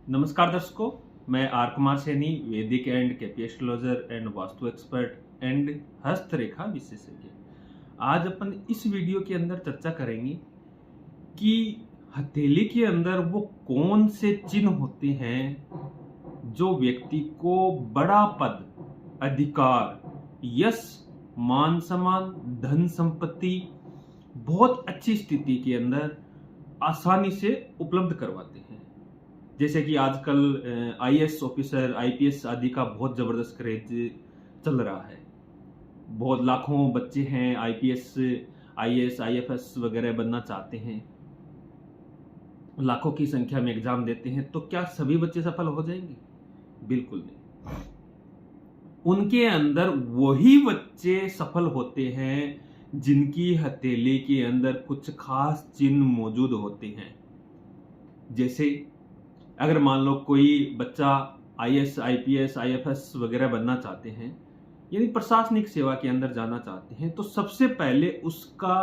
नमस्कार दर्शकों, मैं are Kumar Saini, Vedic and KP astrologer and Vastu expert and हस्तरेखा विशेषज्ञ। आज अपन इस वीडियो के अंदर चर्चा करेंगे कि हथेली के अंदर वो कौन से चिन्ह होते हैं जो व्यक्ति को बड़ा पद, अधिकार, यश, मान सम्मान, धन संपत्ति, बहुत अच्छी स्थिति के अंदर आसानी से उपलब्ध करवाते हैं। जैसे कि आजकल आईएएस ऑफिसर, आईपीएस आदि का बहुत जबरदस्त क्रेज चल रहा है। बहुत लाखों बच्चे हैं आईपीएस, आईएएस, आईएफएस वगैरह बनना चाहते हैं। लाखों की संख्या में एग्जाम देते हैं, तो क्या सभी बच्चे सफल हो जाएंगे? बिल्कुल नहीं। उनके अंदर वही बच्चे सफल होते हैं जिनकी हथेली के अंदर कुछ खास चिन्ह मौजूद होते हैं। जैसे अगर मान लो कोई बच्चा आईएएस, आईपीएस, आईएफएस वगैरह बनना चाहते हैं, यानी प्रशासनिक सेवा के अंदर जाना चाहते हैं, तो सबसे पहले उसका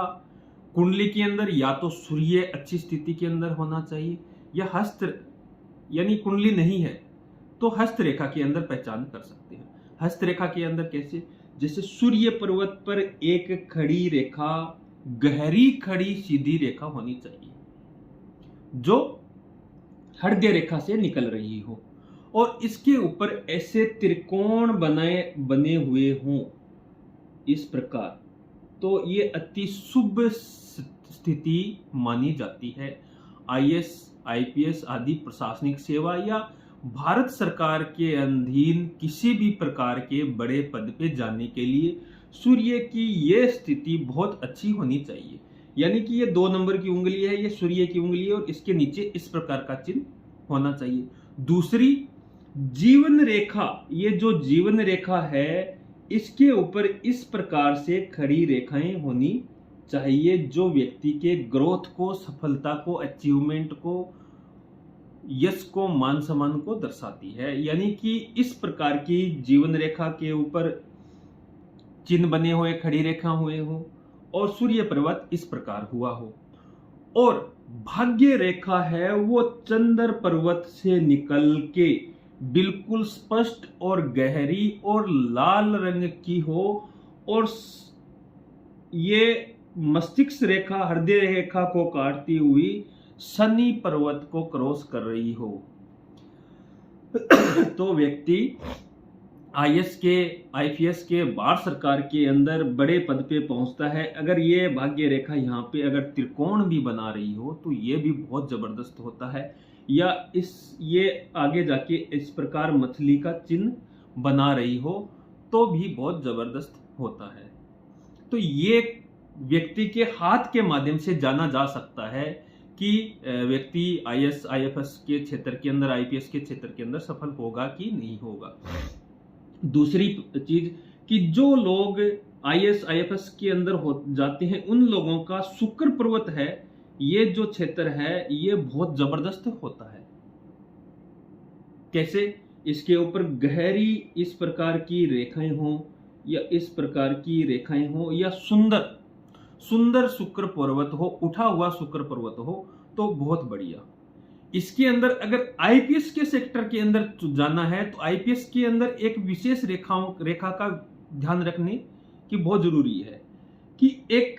कुंडली के अंदर या तो सूर्य अच्छी स्थिति के अंदर होना चाहिए, या हस्त यानी कुंडली नहीं है तो हस्तरेखा के अंदर पहचान कर सकते हैं। हस्तरेखा के अंदर कैसे? जैसे सूर्य पर्वत पर एक खड़ी रेखा, गहरी खड़ी सीधी रेखा होनी चाहिए जो हृदय रेखा से निकल रही हो, और इसके ऊपर ऐसे त्रिकोण बने हुए हों इस प्रकार, तो ये अति शुभ स्थिति मानी जाती है। आईएएस, आईपीएस आदि प्रशासनिक सेवा या भारत सरकार के अधीन किसी भी प्रकार के बड़े पद पे जाने के लिए सूर्य की ये स्थिति बहुत अच्छी होनी चाहिए। यानी कि ये 2 नंबर की उंगली है, ये सूर्य की उंगली है, और इसके नीचे इस प्रकार का चिन्ह होना चाहिए। दूसरी, जीवन रेखा, ये जो जीवन रेखा है इसके ऊपर इस प्रकार से खड़ी रेखाएं होनी चाहिए जो व्यक्ति के ग्रोथ को, सफलता को, अचीवमेंट को, यश को, मान सम्मान को दर्शाती है। यानी कि इस प्रकार की जीवन रेखा के ऊपर चिन्ह बने हुए, खड़ी रेखा हुए हो, और सूर्य पर्वत इस प्रकार हुआ हो, और भाग्य रेखा है वो चंद्र पर्वत से निकल के बिल्कुल स्पष्ट और गहरी और लाल रंग की हो, और ये मस्तिष्क रेखा, हृदय रेखा को काटती हुई शनि पर्वत को क्रॉस कर रही हो, तो व्यक्ति आईएएस के, आईपीएस के, भारत सरकार के अंदर बड़े पद पे पहुंचता है। अगर ये भाग्य रेखा यहाँ पे अगर त्रिकोण भी बना रही हो तो ये भी बहुत जबरदस्त होता है, या ये आगे जाके इस प्रकार मछली का चिन्ह बना रही हो तो भी बहुत जबरदस्त होता है। तो ये व्यक्ति के हाथ के माध्यम से जाना जा सकता है कि व्यक्ति आईएएस, आईएफएस के क्षेत्र के अंदर, आईपीएस के क्षेत्र के अंदर सफल होगा कि नहीं होगा। दूसरी चीज कि जो लोग आईएएस, आईएफएस के अंदर हो जाते हैं उन लोगों का शुक्र पर्वत है, ये जो क्षेत्र है ये बहुत जबरदस्त होता है। कैसे? इसके ऊपर गहरी इस प्रकार की रेखाएं हो, या इस प्रकार की रेखाएं हो, या सुंदर शुक्र पर्वत हो, उठा हुआ शुक्र पर्वत हो, तो बहुत बढ़िया। इसके अंदर अगर आईपीएस के सेक्टर के अंदर जाना है तो आईपीएस के अंदर एक विशेष रेखा का ध्यान रखने की बहुत जरूरी है कि एक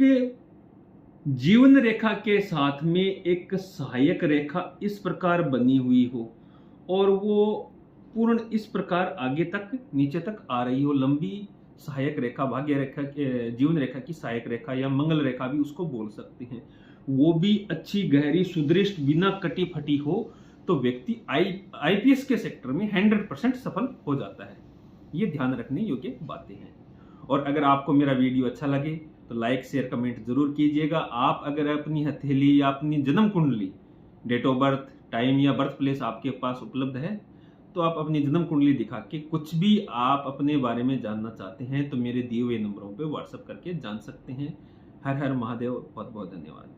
जीवन रेखा के साथ में एक सहायक रेखा इस प्रकार बनी हुई हो, और वो पूर्ण इस प्रकार आगे तक, नीचे तक आ रही हो। लंबी सहायक रेखा, भाग्य रेखा, जीवन रेखा की सहायक रेखा या मंगल रेखा भी उसको बोल सकते हैं, वो भी अच्छी, गहरी, सुदृढ़, बिना कटी फटी हो, तो व्यक्ति आईपीएस के सेक्टर में 100% सफल हो जाता है। ये ध्यान रखने योग्य बातें हैं। और अगर आपको मेरा वीडियो अच्छा लगे तो लाइक, शेयर, कमेंट जरूर कीजिएगा। आप अगर अपनी हथेली या अपनी जन्म कुंडली, डेट ऑफ बर्थ, टाइम या बर्थ प्लेस आपके पास उपलब्ध है तो आप अपनी जन्म कुंडली दिखा के कुछ भी आप अपने बारे में जानना चाहते हैं तो मेरे दिए हुए नंबरों पे व्हाट्सएप करके जान सकते हैं। हर हर महादेव, बहुत बहुत धन्यवाद।